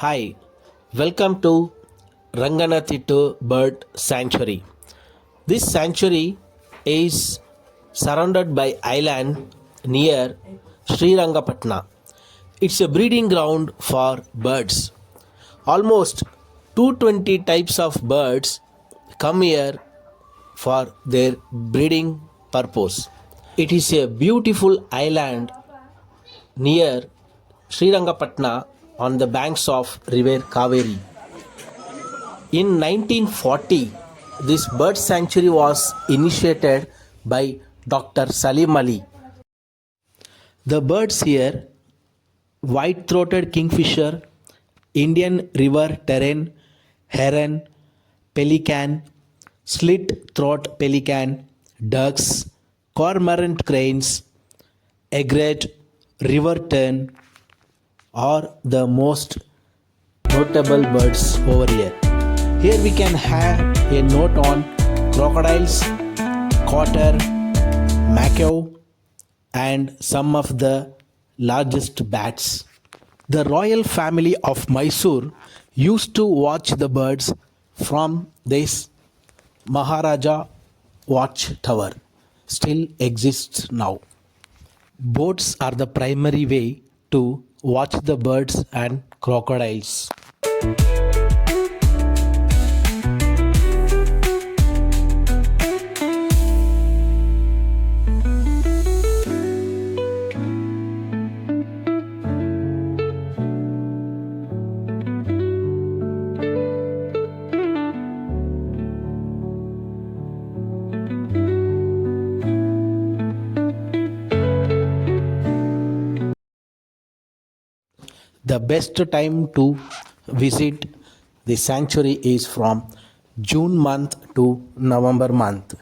Hi, welcome to Rangana Thittu Bird Sanctuary. This sanctuary is surrounded by island near Srirangapatna. It's a breeding ground for birds. Almost 220 types of birds come here for their breeding purpose. It is a beautiful island near Srirangapatna on the banks of river Kaveri. In 1940, this bird sanctuary was initiated by Dr. Salim Ali. The birds here, white-throated kingfisher, Indian river tern, heron, pelican, slit-throat pelican, ducks, cormorant cranes, egret, river tern are the most notable birds over here. Here we can have a note on crocodiles, otter, macaw, and some of the largest bats. The royal family of Mysore used to watch the birds from this Maharaja watchtower. Still exists now. Boats are the primary way to watch the birds and crocodiles. The best time to visit the sanctuary is from June month to November month.